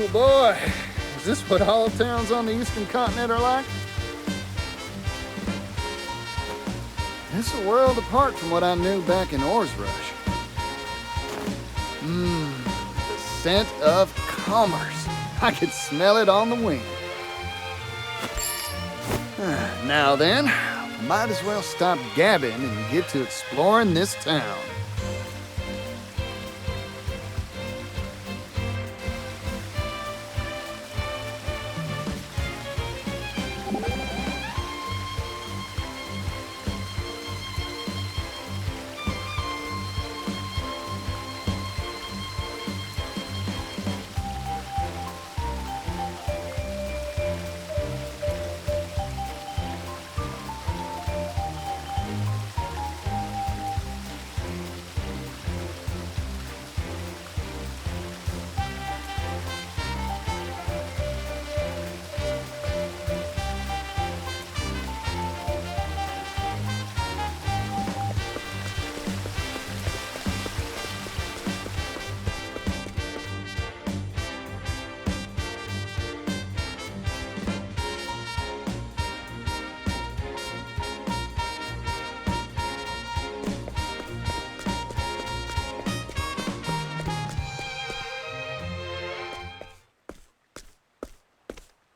Oh boy, is this what all towns on the eastern continent are like? It's a world apart from what I knew back in Ores Rush. The scent of commerce. I could smell it on the wind. Now then, might as well stop gabbing and get to exploring this town.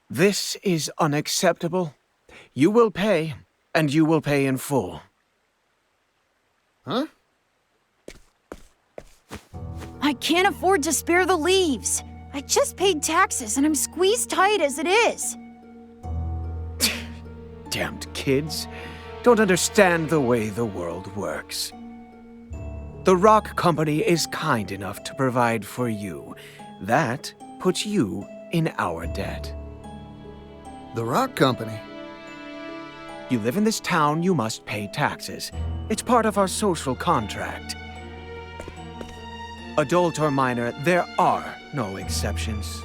This is unacceptable. You will pay, and you will pay in full. Huh? I can't afford to spare the leaves. I just paid taxes and I'm squeezed tight as it is. Damned kids. Don't understand the way the world works. The Rock Company is kind enough to provide for you. That puts you in our debt. The Rock Company? You live in this town, you must pay taxes. It's part of our social contract. Adult or minor, there are no exceptions.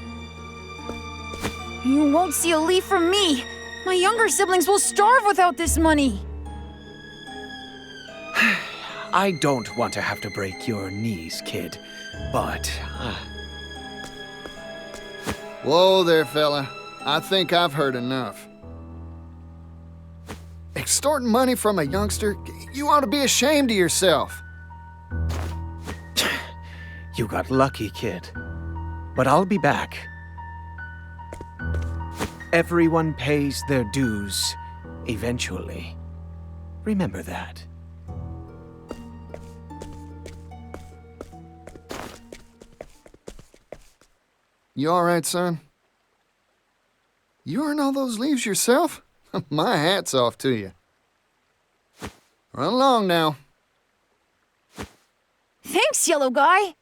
You won't see a leaf from me. My younger siblings will starve without this money. I don't want to have to break your knees, kid, but... Whoa there, fella. I think I've heard enough. Extorting money from a youngster? You ought to be ashamed of yourself. You got lucky, kid. But I'll be back. Everyone pays their dues, eventually. Remember that. You all right, son? You earn all those leaves yourself? My hat's off to you. Run along now. Thanks, yellow guy.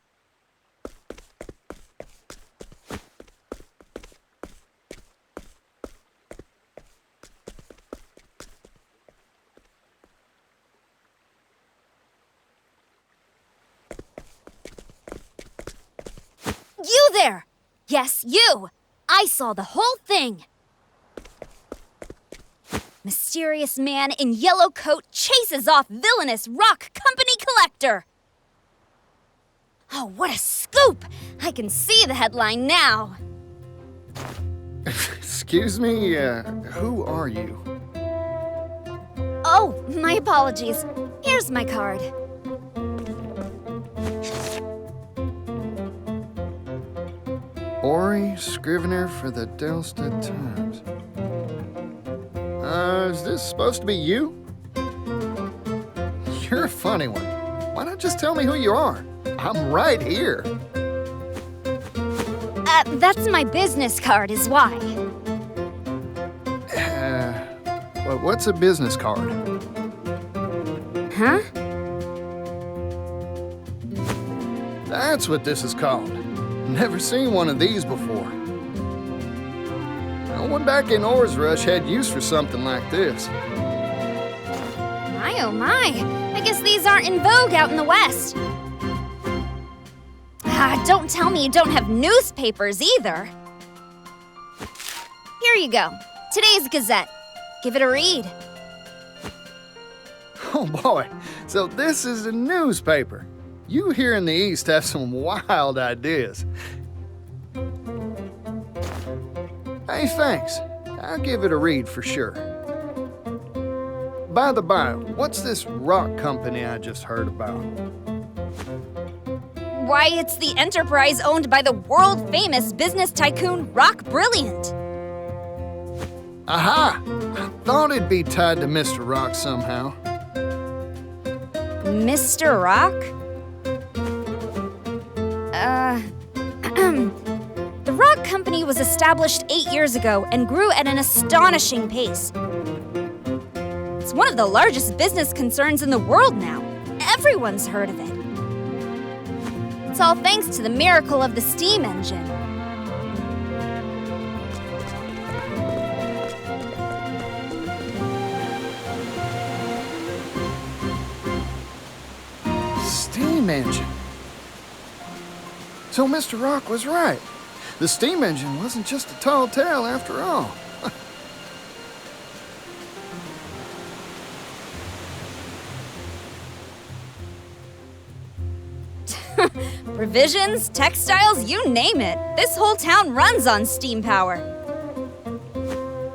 You there! Yes, you! I saw the whole thing! Mysterious man in yellow coat chases off villainous Rock Company collector! Oh, what a scoop! I can see the headline now. Excuse me, who are you? Oh, my apologies. Here's my card. Ori, scrivener for the Delstead Times. Is this supposed to be you? You're a funny one. Why not just tell me who you are? I'm right here. That's my business card is why. Well, what's a business card? Huh? That's what this is called. Never seen one of these before. No one back in Ores Rush had use for something like this. My oh my, I guess these aren't in vogue out in the West. Don't tell me you don't have newspapers either. Here you go, today's Gazette. Give it a read. Oh boy, so this is a newspaper. You here in the East have some wild ideas. Hey, thanks. I'll give it a read for sure. By the by, what's this rock company I just heard about? Why, it's the enterprise owned by the world-famous business tycoon Rock Brilliant. Aha! I thought it'd be tied to Mr. Rock somehow. Mr. Rock? The Rock Company was established 8 years ago and grew at an astonishing pace. It's one of the largest business concerns in the world now. Everyone's heard of it. It's all thanks to the miracle of the steam engine. Steam engine. So Mr. Rock was right. The steam engine wasn't just a tall tale after all. Provisions, textiles, you name it. This whole town runs on steam power.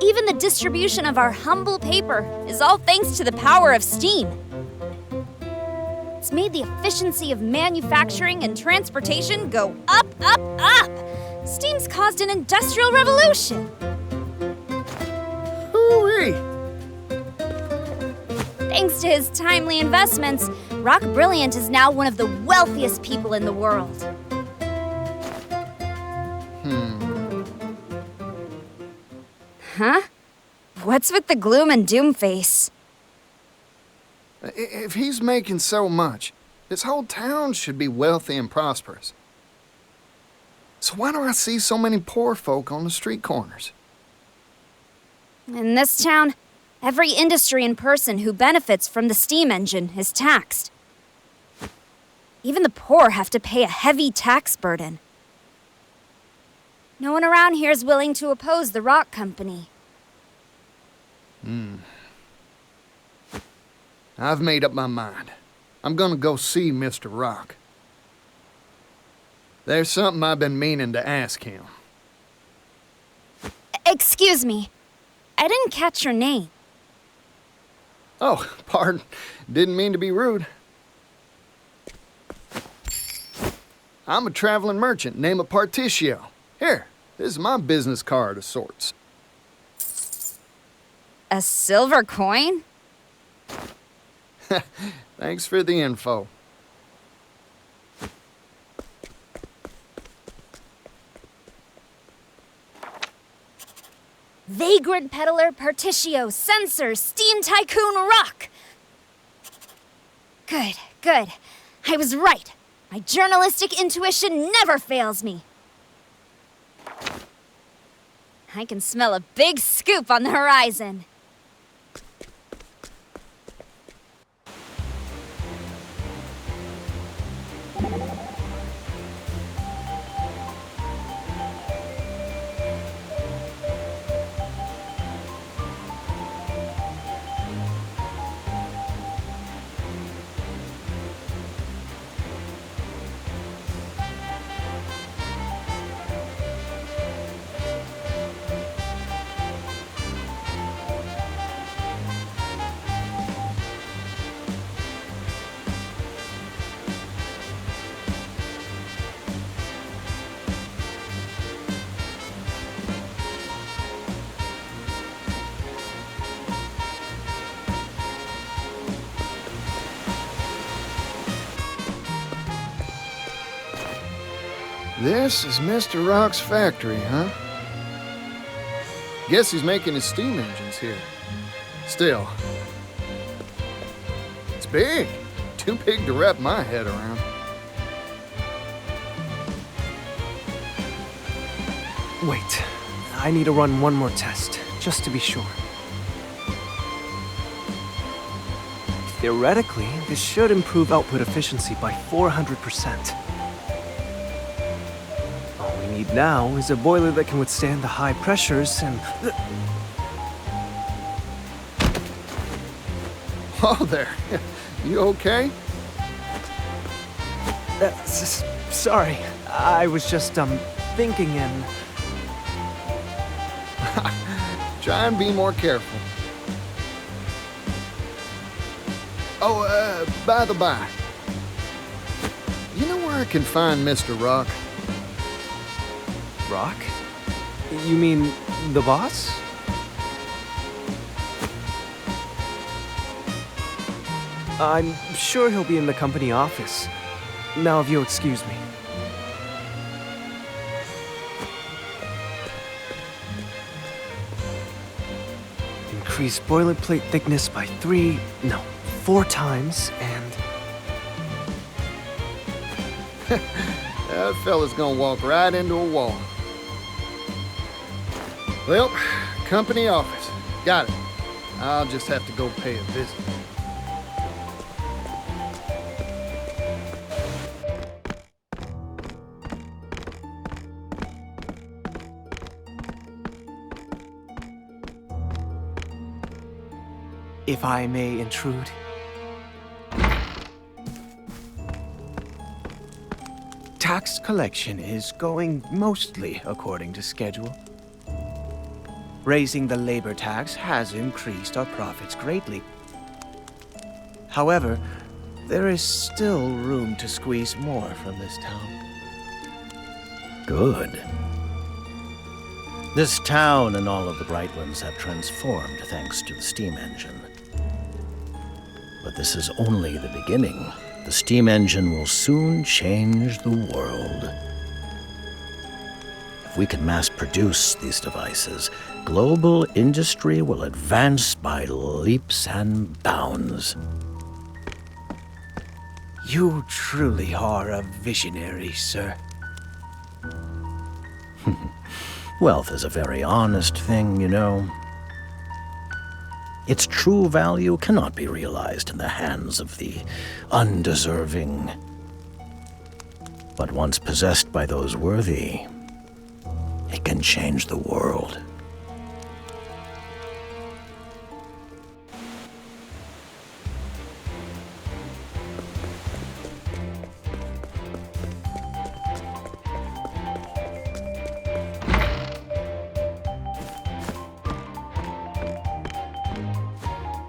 Even the distribution of our humble paper is all thanks to the power of steam. It's made the efficiency of manufacturing and transportation go up, up, up. Steam's caused an industrial revolution. Hooey! Thanks to his timely investments, Rock Brilliant is now one of the wealthiest people in the world. Huh? What's with the gloom and doom face? If he's making so much, this whole town should be wealthy and prosperous. So why do I see so many poor folk on the street corners? In this town, every industry and person who benefits from the steam engine is taxed. Even the poor have to pay a heavy tax burden. No one around here is willing to oppose the Rock Company. I've made up my mind. I'm gonna go see Mr. Rock. There's something I've been meaning to ask him. Excuse me. I didn't catch your name. Oh, pardon. Didn't mean to be rude. I'm a traveling merchant named Partitio. Here, this is my business card of sorts. A silver coin? Thanks for the info. Vagrant peddler Partitio, censor, steam tycoon Rock. Good, good. I was right. My journalistic intuition never fails me. I can smell a big scoop on the horizon. This is Mr. Rock's factory, huh? Guess he's making his steam engines here. Still, it's big. Too big to wrap my head around. Wait, I need to run one more test, just to be sure. Theoretically, this should improve output efficiency by 400%. All we need now is a boiler that can withstand the high pressures and... Oh, there. You okay? Sorry, I was just, thinking and... Try and be more careful. Oh, by the by, you know where I can find Mr. Rock? Rock? You mean the boss? I'm sure he'll be in the company office. Now, if you'll excuse me. Increase boilerplate thickness by 4 times, and... That fella's gonna walk right into a wall. Well, company office. Got it. I'll just have to go pay a visit. If I may intrude. Tax collection is going mostly according to schedule. Raising the labor tax has increased our profits greatly. However, there is still room to squeeze more from this town. Good. This town and all of the Brightlands have transformed thanks to the steam engine. But this is only the beginning. The steam engine will soon change the world. If we can mass produce these devices, global industry will advance by leaps and bounds. You truly are a visionary, sir. Wealth is a very honest thing, you know. Its true value cannot be realized in the hands of the undeserving. But once possessed by those worthy, it can change the world.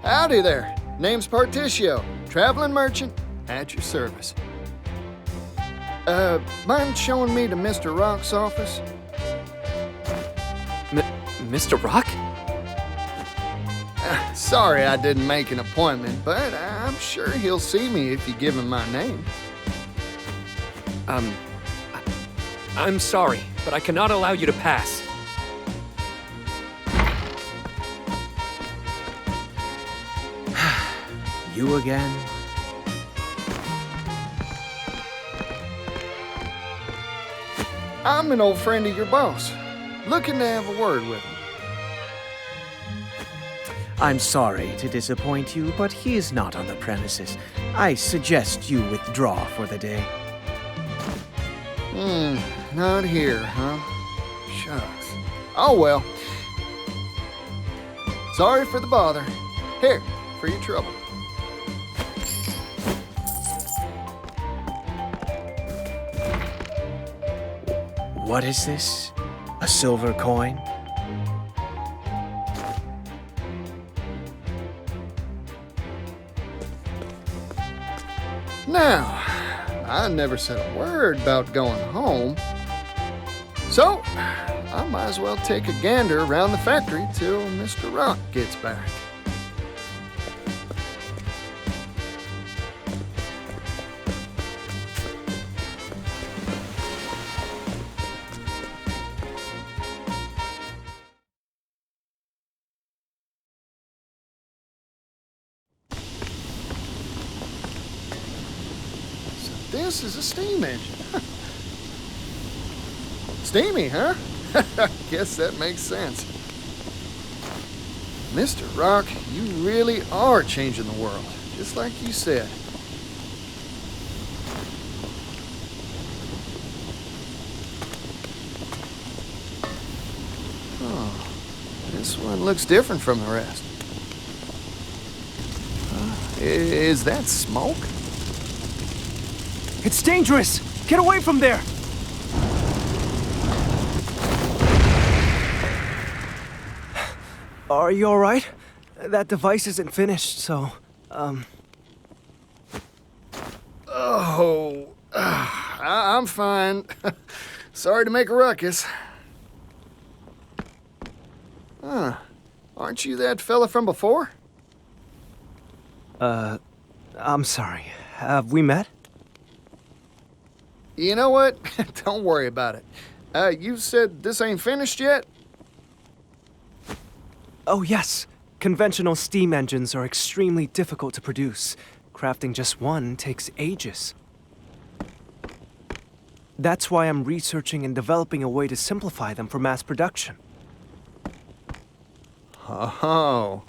Howdy there. Name's Partitio, traveling merchant, at your service. Mind showing me to Mr. Rock's office? Mr. Rock? Sorry I didn't make an appointment, but I'm sure he'll see me if you give him my name. I'm sorry, but I cannot allow you to pass. You again? I'm an old friend of your boss, looking to have a word with him. I'm sorry to disappoint you, but he is not on the premises. I suggest you withdraw for the day. Not here, huh? Shucks. Oh well. Sorry for the bother. Here, for your trouble. What is this? A silver coin? Now, I never said a word about going home. So, I might as well take a gander around the factory till Mr. Rock gets back. This is a steam engine. Steamy, huh? Guess that makes sense. Mr. Rock, you really are changing the world, just like you said. Oh, this one looks different from the rest. Is that smoke? It's dangerous! Get away from there! Are you alright? That device isn't finished, so, Oh, I'm fine. Sorry to make a ruckus. Huh. Aren't you that fella from before? I'm sorry. Have we met? You know what? Don't worry about it. You said this ain't finished yet? Oh, yes. Conventional steam engines are extremely difficult to produce. Crafting just one takes ages. That's why I'm researching and developing a way to simplify them for mass production. Oh.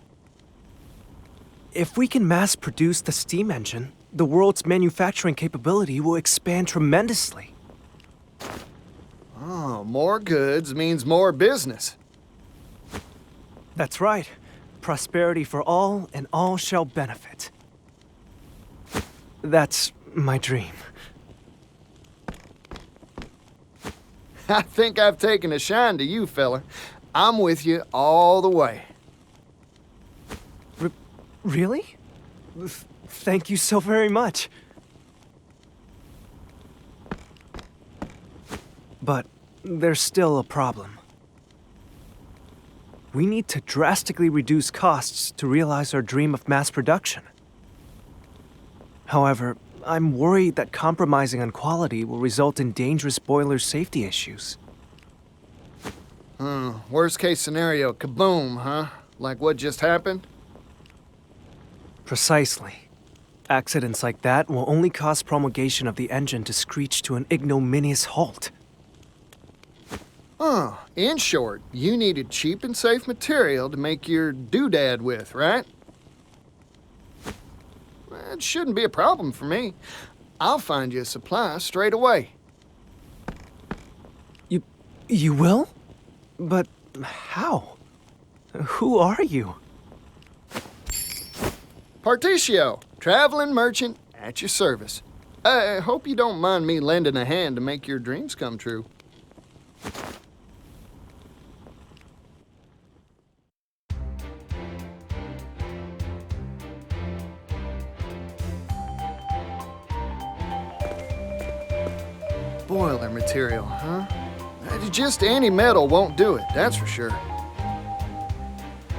If we can mass produce the steam engine, the world's manufacturing capability will expand tremendously. Oh, more goods means more business. That's right. Prosperity for all, and all shall benefit. That's my dream. I think I've taken a shine to you, fella. I'm with you all the way. Really? Thank you so very much. But there's still a problem. We need to drastically reduce costs to realize our dream of mass production. However, I'm worried that compromising on quality will result in dangerous boiler safety issues. Worst case scenario, kaboom, huh? Like what just happened? Precisely. Accidents like that will only cause promulgation of the engine to screech to an ignominious halt. In short, you needed cheap and safe material to make your doodad with, right? It shouldn't be a problem for me. I'll find you a supply straight away. You will? But how? Who are you? Partitio, traveling merchant at your service. I hope you don't mind me lending a hand to make your dreams come true. Boiler material, huh? Just any metal won't do it, that's for sure.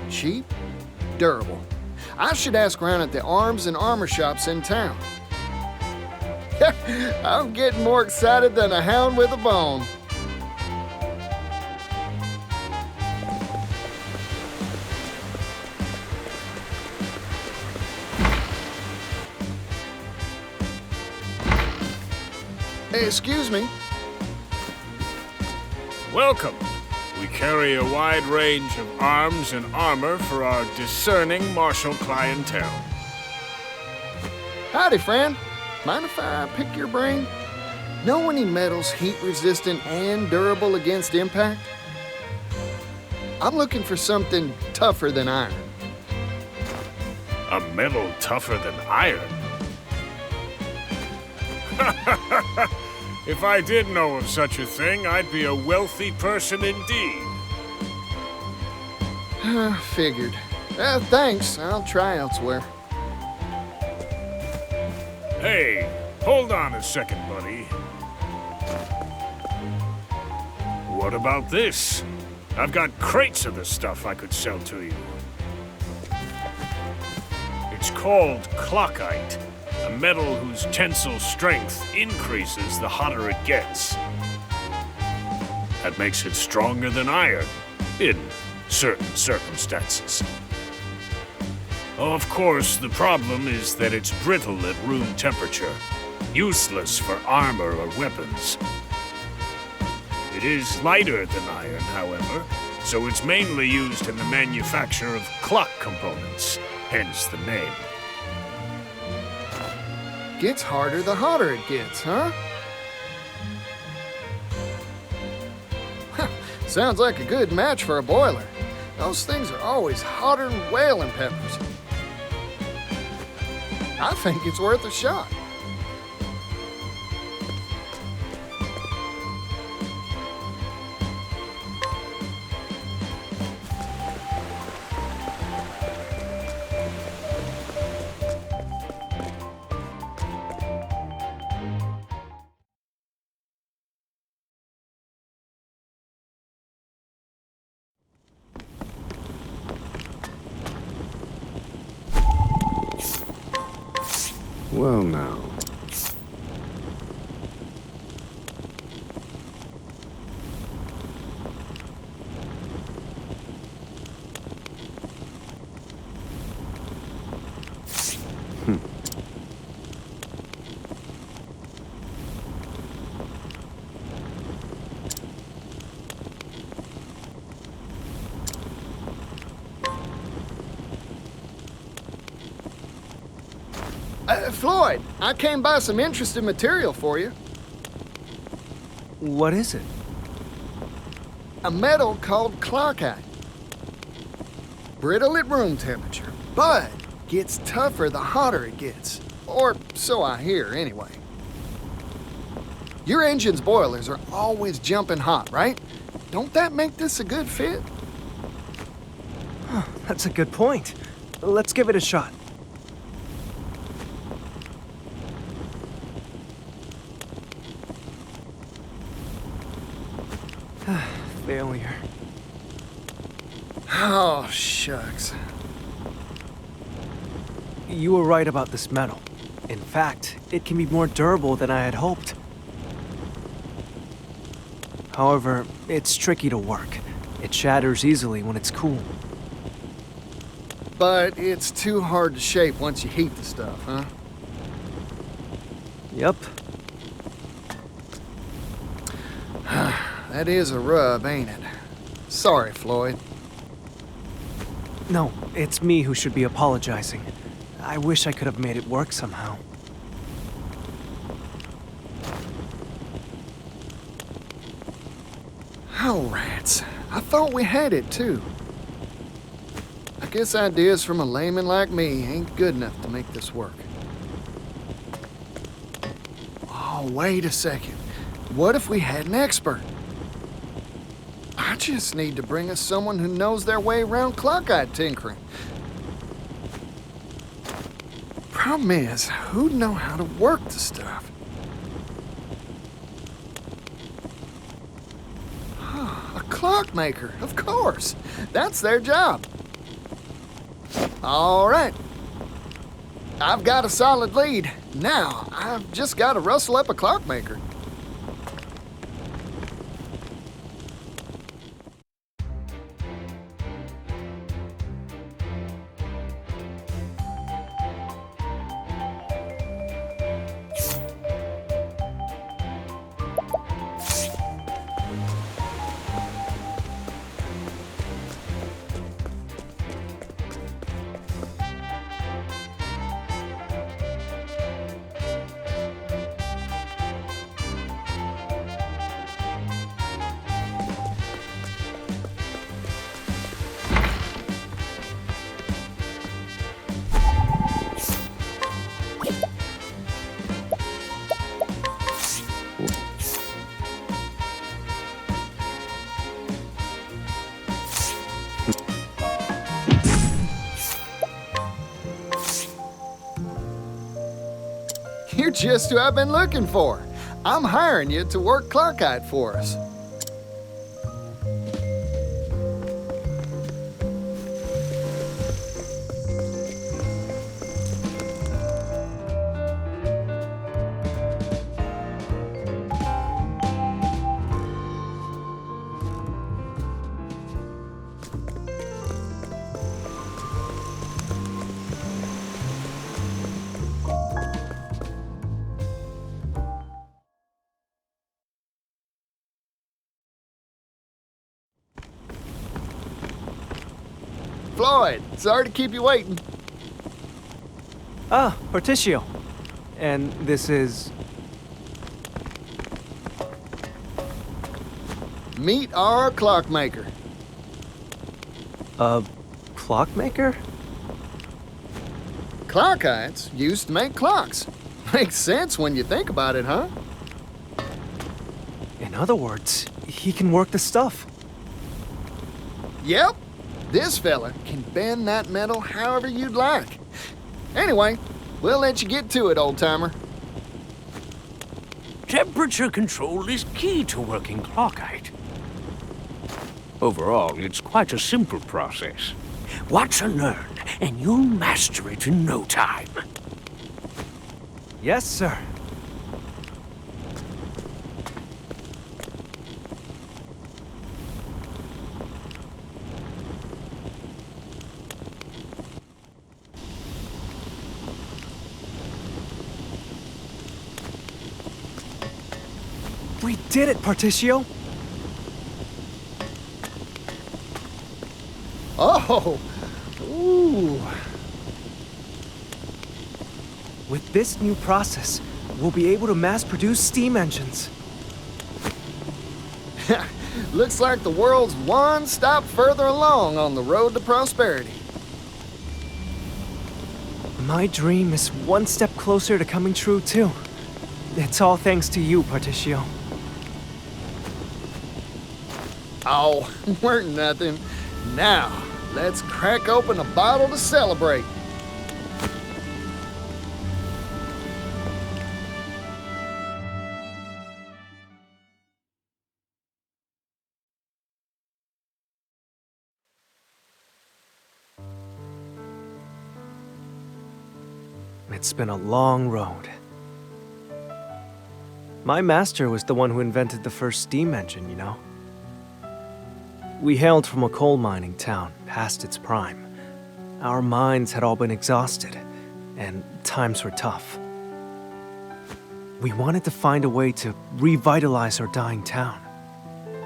Cheap, durable. I should ask around at the arms and armor shops in town. I'm getting more excited than a hound with a bone. Hey, excuse me. Welcome. We carry a wide range of arms and armor for our discerning martial clientele. Howdy, friend. Mind if I pick your brain? Know any metals heat-resistant and durable against impact? I'm looking for something tougher than iron. A metal tougher than iron? If I did know of such a thing, I'd be a wealthy person indeed. Figured. Thanks. I'll try elsewhere. Hey, hold on a second, buddy. What about this? I've got crates of the stuff I could sell to you. It's called clockite. A metal whose tensile strength increases the hotter it gets. That makes it stronger than iron, in certain circumstances. Of course, the problem is that it's brittle at room temperature, useless for armor or weapons. It is lighter than iron, however, so it's mainly used in the manufacture of clock components, hence the name. Gets harder the hotter it gets, huh? Sounds like a good match for a boiler. Those things are always hotter than whaling peppers. I think it's worth a shot. Well, now. Floyd, I came by some interesting material for you. What is it? A metal called clockite. Brittle at room temperature, but gets tougher the hotter it gets. Or so I hear, anyway. Your engine's boilers are always jumping hot, right? Don't that make this a good fit? That's a good point. Let's give it a shot. Failure. Oh, shucks. You were right about this metal. In fact, it can be more durable than I had hoped. However, it's tricky to work. It shatters easily when it's cool. But it's too hard to shape once you heat the stuff, huh? Yep. That is a rub, ain't it? Sorry, Floyd. No, it's me who should be apologizing. I wish I could have made it work somehow. Oh, rats. I thought we had it, too. I guess ideas from a layman like me ain't good enough to make this work. Oh, wait a second. What if we had an expert? I just need to bring us someone who knows their way around clockite tinkering. Problem is, who'd know how to work the stuff? A clockmaker, of course. That's their job. All right. I've got a solid lead. Now, I've just got to rustle up a clockmaker. You're just who I've been looking for. I'm hiring you to work clockite for us. Floyd, sorry to keep you waiting. Ah, Partitio. And this is... Meet our clockmaker. a clockmaker? Clockites used to make clocks. Makes sense when you think about it, huh? In other words, he can work the stuff. Yep. This fella can bend that metal however you'd like. Anyway, we'll let you get to it, old-timer. Temperature control is key to working clockite. Overall, it's quite a simple process. Watch and learn, and you'll master it in no time. Yes, sir. We did it, Partitio! Oh! Ooh! With this new process, we'll be able to mass-produce steam engines. Looks like the world's one stop further along on the road to prosperity. My dream is one step closer to coming true, too. It's all thanks to you, Partitio. Oh, weren't nothing. Now, let's crack open a bottle to celebrate. It's been a long road. My master was the one who invented the first steam engine, you know? We hailed from a coal mining town, past its prime. Our minds had all been exhausted, and times were tough. We wanted to find a way to revitalize our dying town.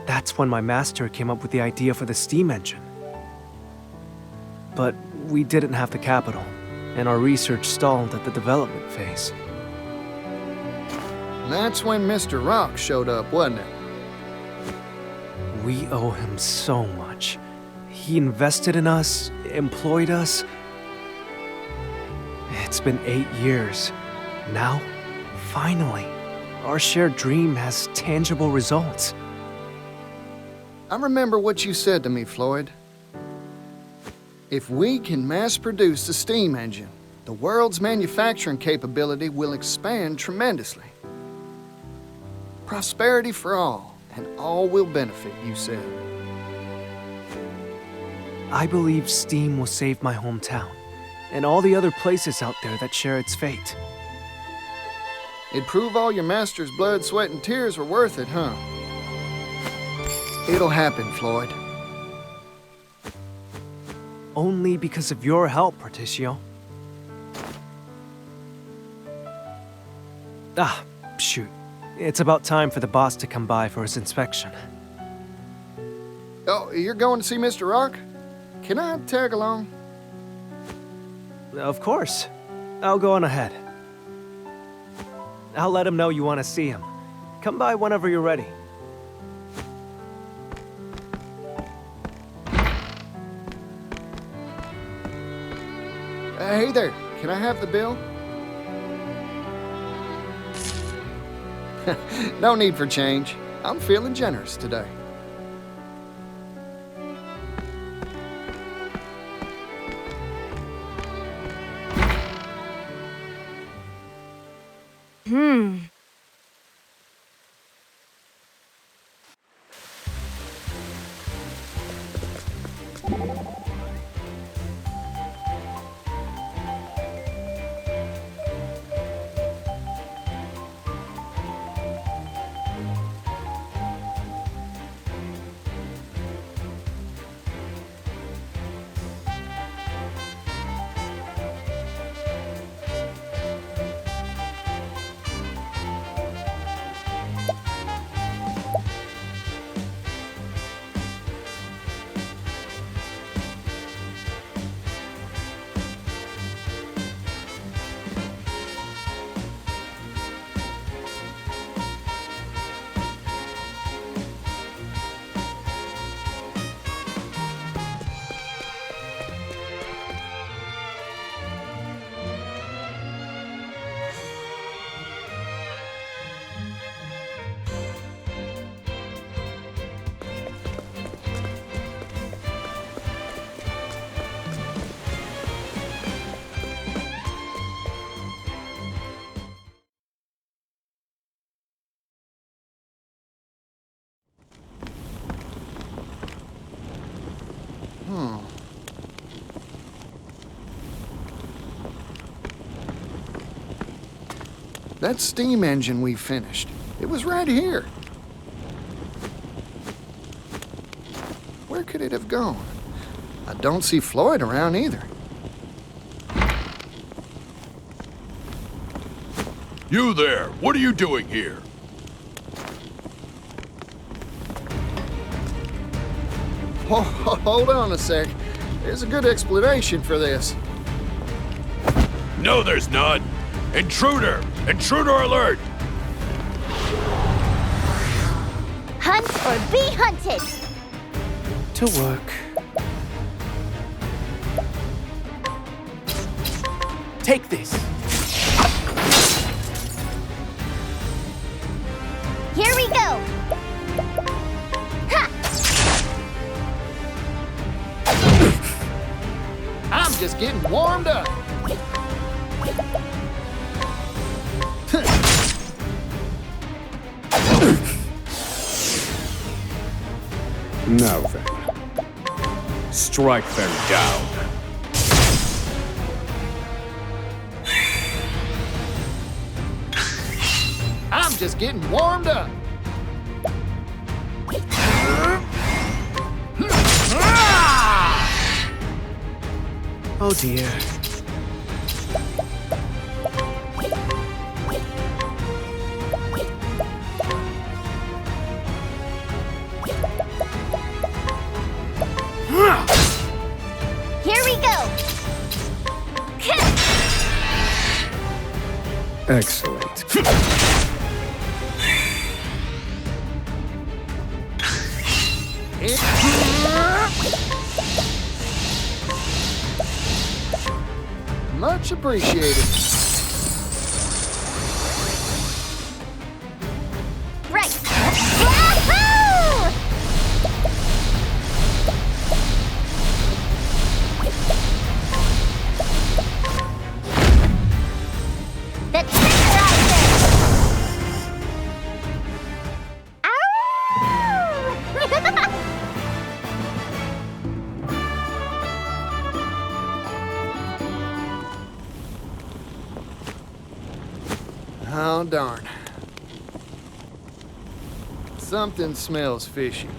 That's when my master came up with the idea for the steam engine. But we didn't have the capital, and our research stalled at the development phase. That's when Mr. Rock showed up, wasn't it? We owe him so much. He invested in us, employed us. It's been 8 years. Now, finally, our shared dream has tangible results. I remember what you said to me, Floyd. If we can mass produce the steam engine, the world's manufacturing capability will expand tremendously. Prosperity for all, and all will benefit, you said. I believe steam will save my hometown, and all the other places out there that share its fate. It'd prove all your master's blood, sweat, and tears were worth it, huh? It'll happen, Floyd. Only because of your help, Partitio. Ah, shoot. It's about time for the boss to come by for his inspection. Oh, you're going to see Mr. Rock? Can I tag along? Of course. I'll go on ahead. I'll let him know you want to see him. Come by whenever you're ready. Hey there, can I have the bill? No need for change. I'm feeling generous today. That steam engine we finished, it was right here. Where could it have gone? I don't see Floyd around either. You there! What are you doing here? Hold on a sec. There's a good explanation for this. No, there's none! Intruder! Intruder alert! Hunt or be hunted! To work. Take this. Here we go! Ha! I'm just getting warmed up. Now then. Strike them down. I'm just getting warmed up. Oh dear. Here we go! Excellent. Much appreciated. Right! Wahoo! The Trickerizer! Ow! Oh, darn. Something smells fishy.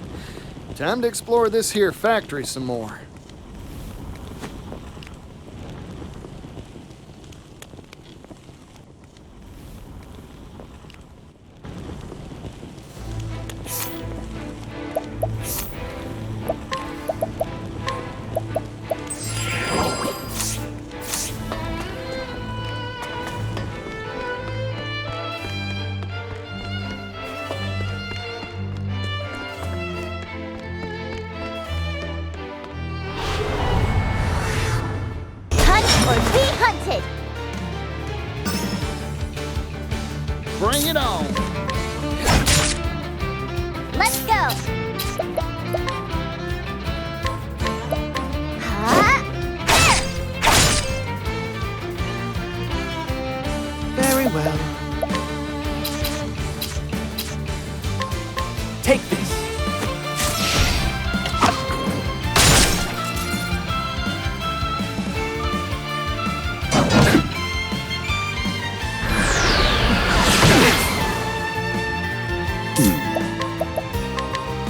Time to explore this here factory some more. Or be hunted! Bring it on! Let's go! Huh? Very well. Take this.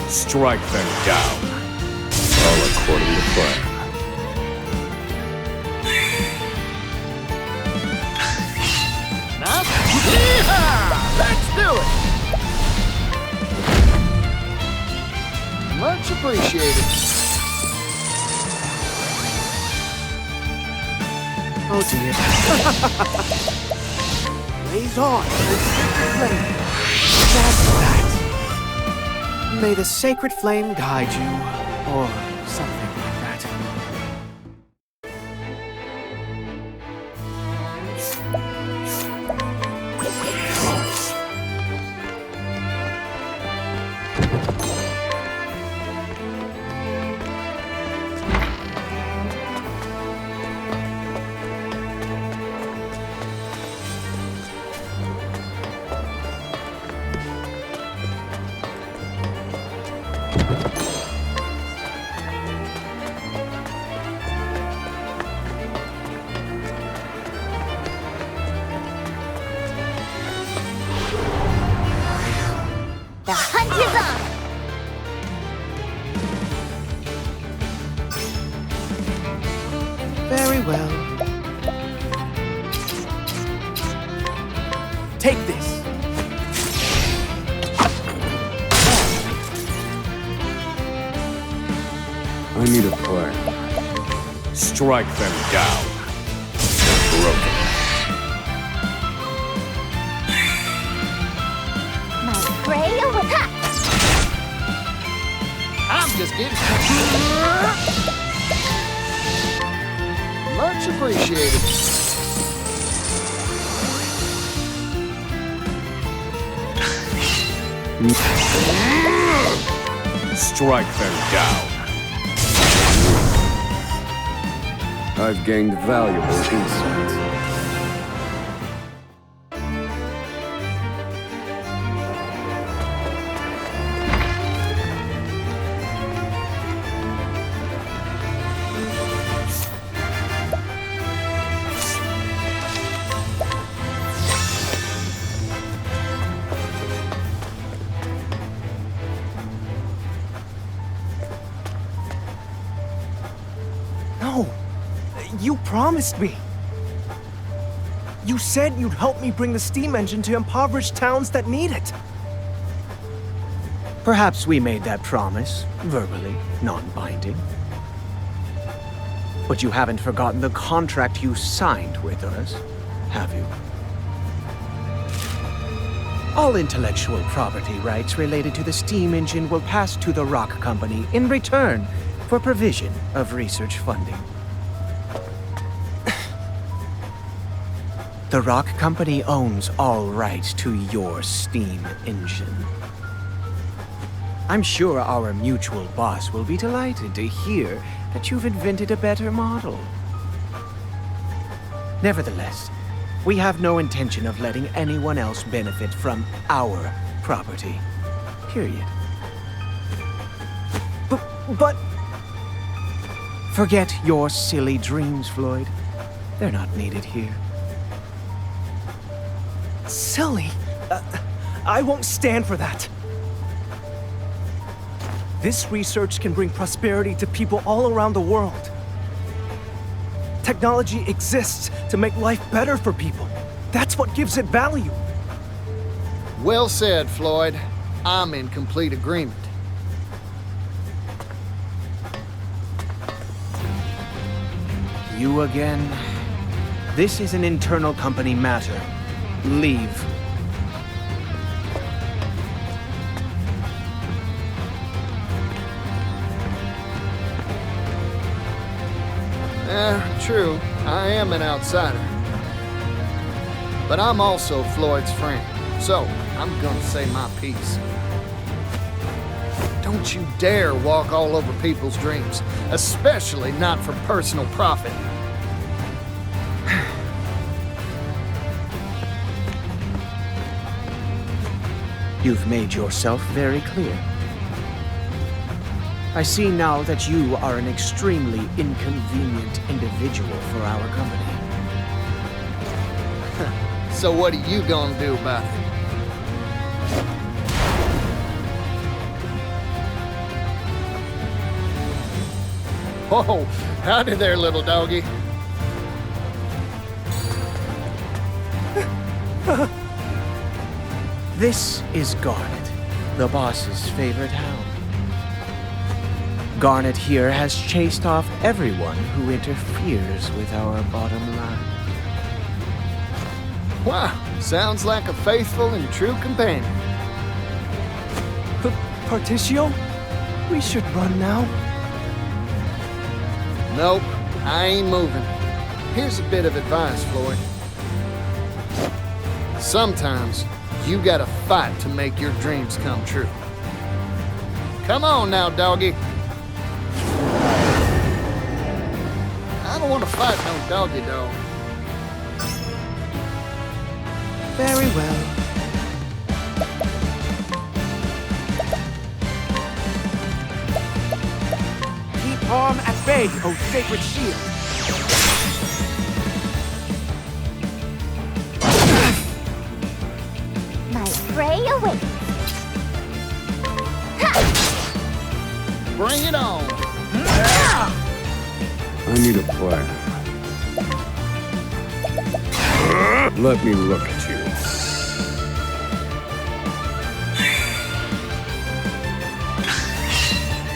Strike them down. All according to plan. Yeehaw! Let's do it! Much appreciated. Oh dear. Blaze on, the sacred flame. Just that. May the sacred flame guide you, or something like that. hunt is on! Very well. Take this. I need a plan. Strike them down. Broken. My prey away! Ha! I'm just getting... Much appreciated. Strike them down. I've gained valuable insight. No. You promised me. You said you'd help me bring the steam engine to impoverished towns that need it. Perhaps we made that promise, verbally, non-binding. But you haven't forgotten the contract you signed with us, have you? All intellectual property rights related to the steam engine will pass to the Rock Company in return for provision of research funding. The Rock Company owns all rights to your steam engine. I'm sure our mutual boss will be delighted to hear that you've invented a better model. Nevertheless, we have no intention of letting anyone else benefit from our property. Period. But... Forget your silly dreams, Floyd. They're not needed here. Silly? I won't stand for that. This research can bring prosperity to people all around the world. Technology exists to make life better for people. That's what gives it value. Well said, Floyd. I'm in complete agreement. You again? This is an internal company matter. Leave. True. I am an outsider. But I'm also Floyd's friend, so I'm gonna say my piece. Don't you dare walk all over people's dreams, especially not for personal profit. You've made yourself very clear. I see now that you are an extremely inconvenient individual for our company. So what are you gonna do about it? Whoa, howdy there, little doggy. This is Garnet, the boss's favorite hound. Garnet here has chased off everyone who interferes with our bottom line. Wow, sounds like a faithful and true companion. Partitio? We should run now. Nope, I ain't moving. Here's a bit of advice, Floyd. Sometimes, you gotta fight to make your dreams come true. Come on now, doggy. I don't want to fight no doggy dog. Very well. Keep harm at bay, O sacred shield. My prey awaits. Bring it on. I need a plan. Let me look at you.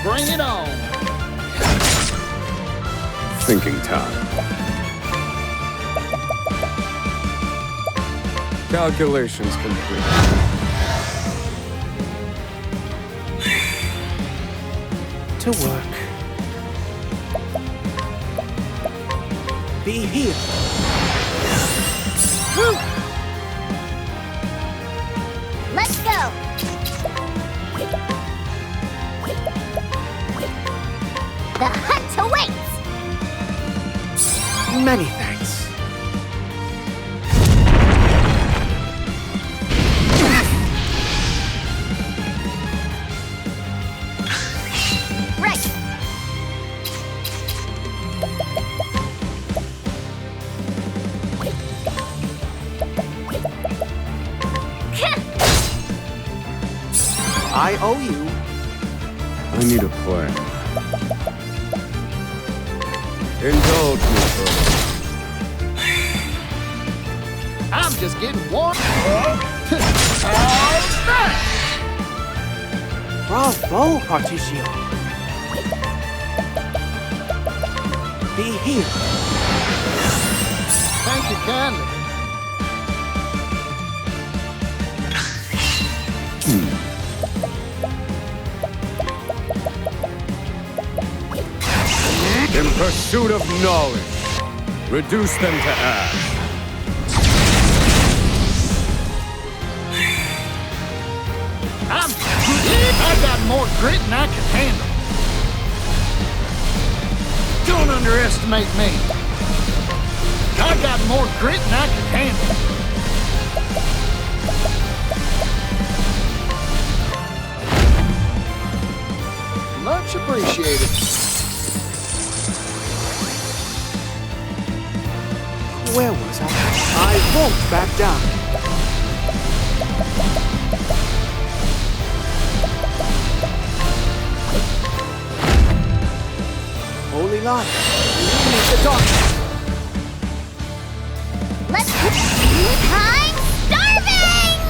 Bring it on. Thinking time. Calculations complete. To work. Be here. Let's go. The hunt awaits. Many thanks. Right. I owe you. I need a plan. Indulge me for a moment. I'm just getting warm. Bravo, Partitio. Be here. Thank you kindly. In pursuit of knowledge, reduce them to ash. I got more grit than I can handle. Don't underestimate me. I got more grit than I can handle. Much appreciated. Where was I? I won't back down. Holy Light, illuminate the darkness. Let's I'm starving!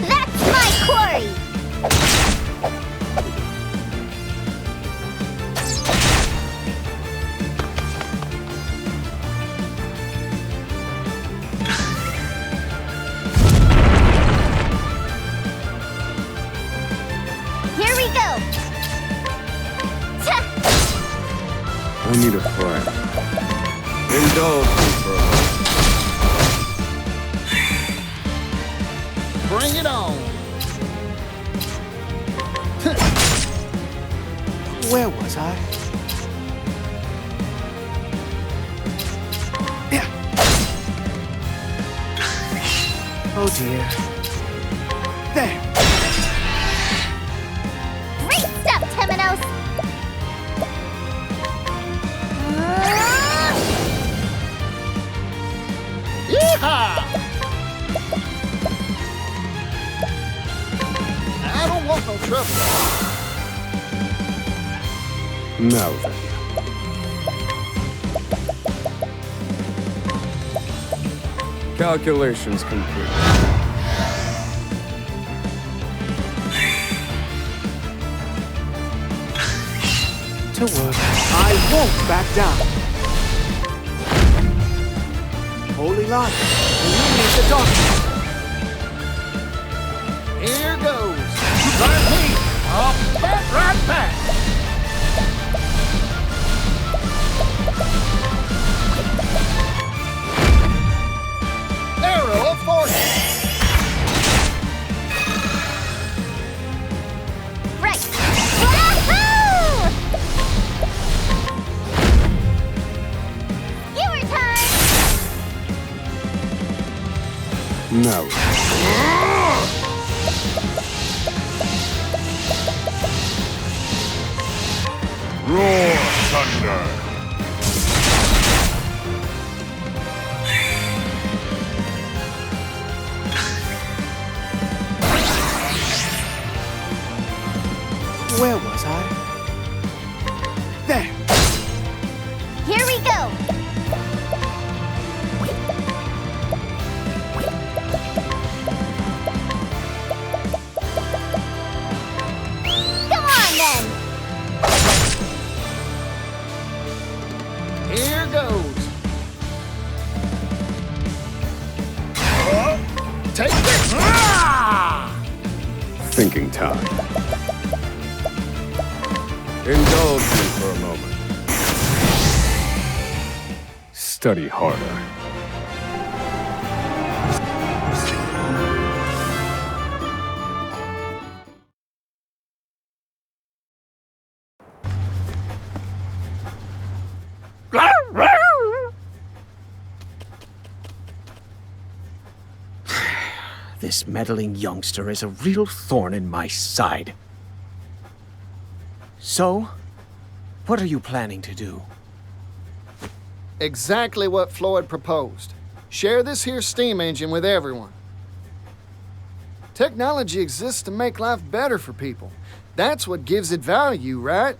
That's my quarry! Here we go! I need a plan. Indulge me for a moment. Bring it on. Where was I? Yeah. Oh dear. There. Great stuff, Temenos! Yeehaw! I don't want no trouble. Now then. Calculations complete. To work. I won't back down. Holy Light, illuminate the darkness. Here goes. Right me. I'll back right back. Arrow of fortune. Right! Wahoo! Skewer time! Where was I? There! Here we go! Come on, then! Here goes. Take this! Thinking time. Indulge me for a moment. Study harder. This meddling youngster is a real thorn in my side. So, what are you planning to do? Exactly what Floyd proposed. Share this here steam engine with everyone. Technology exists to make life better for people. That's what gives it value, right?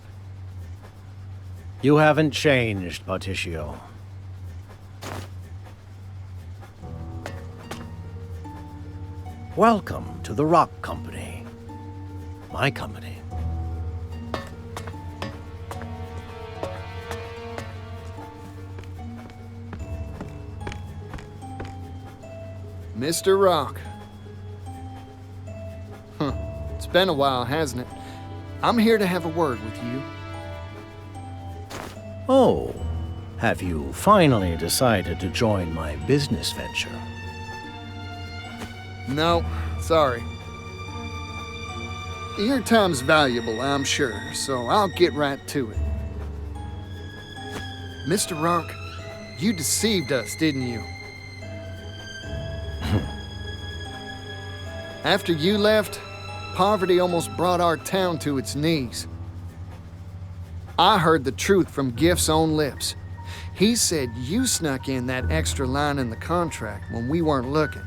You haven't changed, Partitio. Welcome to the Rock Company. My company. Mr. Rock. It's been a while, hasn't it? I'm here to have a word with you. Oh, have you finally decided to join my business venture? No, sorry. Your time's valuable, I'm sure, so I'll get right to it. Mr. Rock, you deceived us, didn't you? After you left, poverty almost brought our town to its knees. I heard the truth from Gift's own lips. He said you snuck in that extra line in the contract when we weren't looking.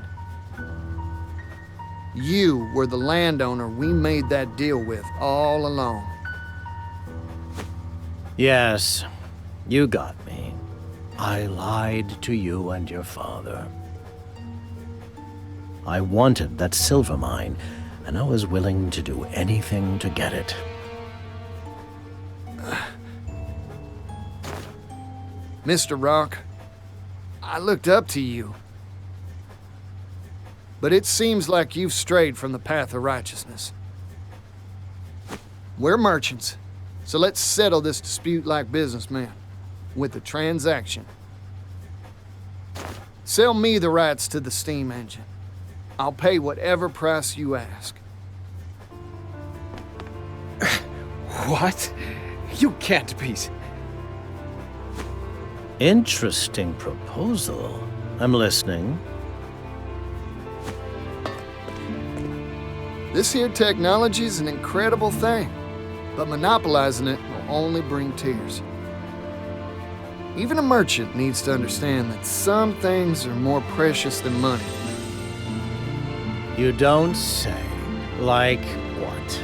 You were the landowner we made that deal with all along. Yes, you got me. I lied to you and your father. I wanted that silver mine, and I was willing to do anything to get it. Mr. Rock, I looked up to you. But it seems like you've strayed from the path of righteousness. We're merchants, so let's settle this dispute like businessmen, with a transaction. Sell me the rights to the steam engine. I'll pay whatever price you ask. What? You can't be... Interesting proposal. I'm listening. This here technology's an incredible thing, but monopolizing it will only bring tears. Even a merchant needs to understand that some things are more precious than money. You don't say. Like what?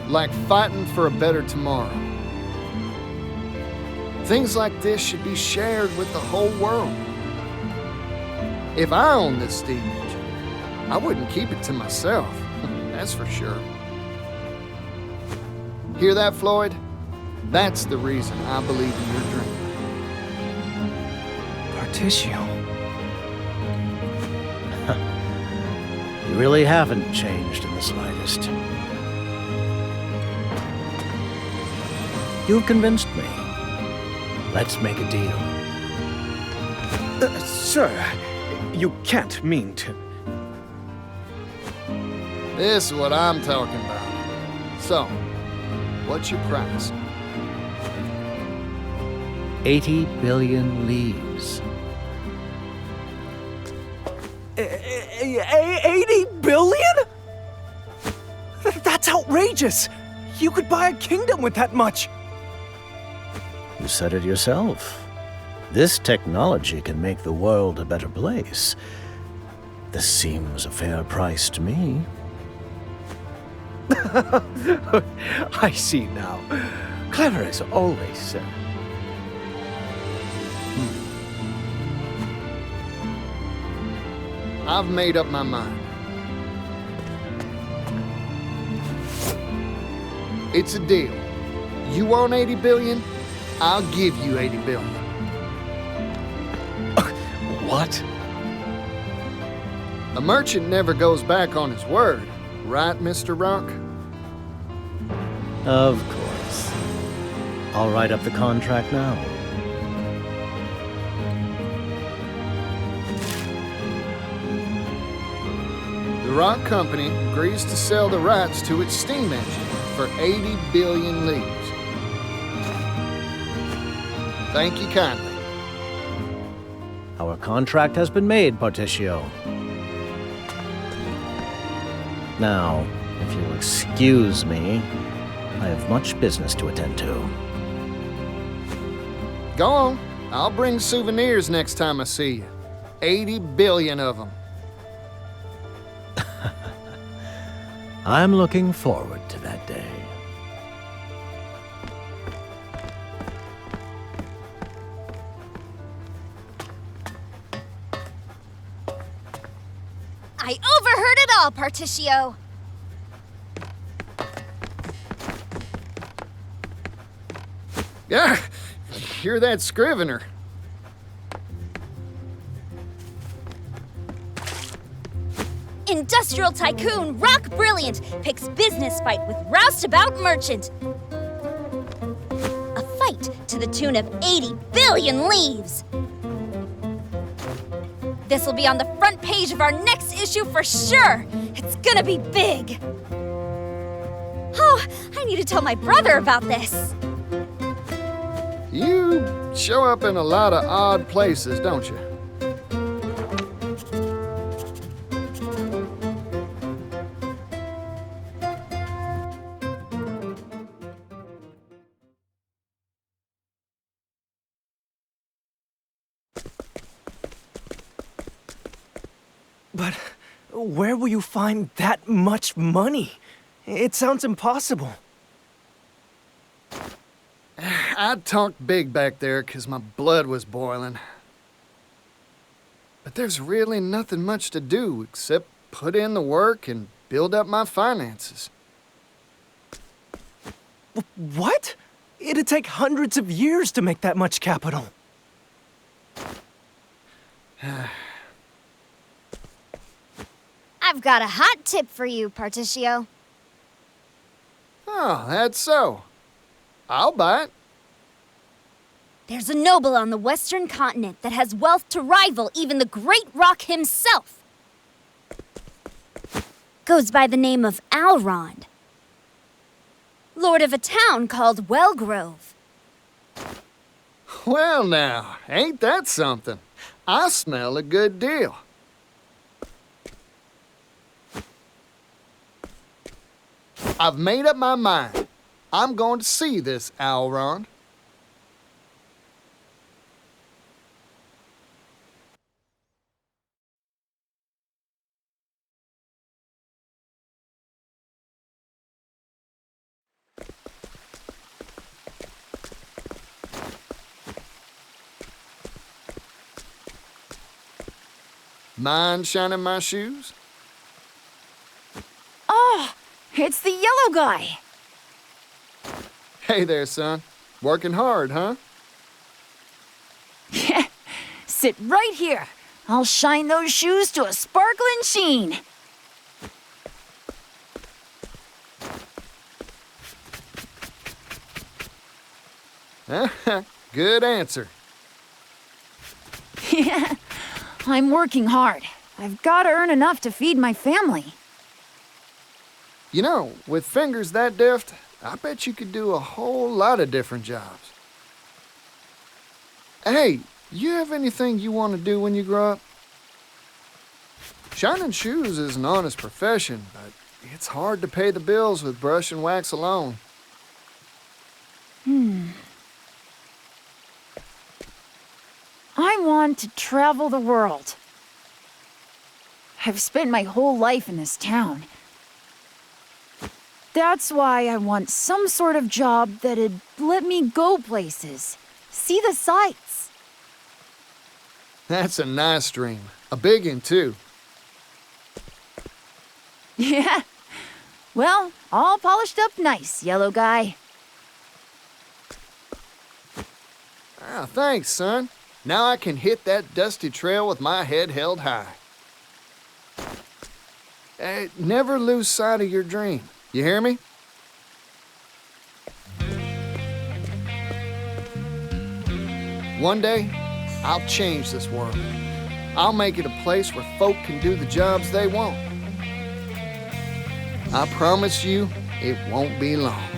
Like fighting for a better tomorrow. Things like this should be shared with the whole world. If I owned this steam engine, I wouldn't keep it to myself, that's for sure. Hear that, Floyd? That's the reason I believe in your dream. Partitio. You really haven't changed in the slightest. You've convinced me. Let's make a deal. Sir, you can't mean to... This is what I'm talking about. So, what's your price? 80 billion leaves. 80 billion? That's outrageous! You could buy a kingdom with that much! You said it yourself. This technology can make the world a better place. This seems a fair price to me. I see now. Clever as always, sir. I've made up my mind. It's a deal. You want 80 billion? I'll give you 80 billion. What? A merchant never goes back on his word, right, Mr. Rock? Of course. I'll write up the contract now. The Rock Company agrees to sell the rights to its steam engine for 80 billion leaves. Thank you kindly. Our contract has been made, Partitio. Now, if you'll excuse me, I have much business to attend to. Go on. I'll bring souvenirs next time I see you. 80 billion of them. I'm looking forward to that day. I overheard it all, Partitio. Yeah, hear that scrivener. Industrial tycoon Rock Brilliant picks business fight with roustabout merchant. A fight to the tune of 80 billion leaves. This will be on the front page of our next issue for sure. It's gonna be big. Oh, I need to tell my brother about this. You show up in a lot of odd places, don't you? But where will you find that much money? It sounds impossible. I talked big back there 'cause my blood was boiling. But there's really nothing much to do except put in the work and build up my finances. What? It'd take hundreds of years to make that much capital. I've got a hot tip for you, Partitio. Oh, that's so. I'll buy it. There's a noble on the western continent that has wealth to rival even the great Rock himself. Goes by the name of Alrond. Lord of a town called Wellgrove. Well now, ain't that something? I smell a good deal. I've made up my mind. I'm going to see this Alrond. Mind shining my shoes? Oh, it's the yellow guy. Hey there, son. Working hard, huh? Sit right here. I'll shine those shoes to a sparkling sheen. Good answer. Yeah, I'm working hard. I've got to earn enough to feed my family. You know, with fingers that deft, I bet you could do a whole lot of different jobs. Hey, you have anything you want to do when you grow up? Shining shoes is an honest profession, but it's hard to pay the bills with brush and wax alone. I want to travel the world. I've spent my whole life in this town. That's why I want some sort of job that'd let me go places, see the sights. That's a nice dream. A big one, too. Yeah. Well, all polished up nice, yellow guy. Ah, thanks, son. Now I can hit that dusty trail with my head held high. Never lose sight of your dream. You hear me? One day, I'll change this world. I'll make it a place where folk can do the jobs they want. I promise you, it won't be long.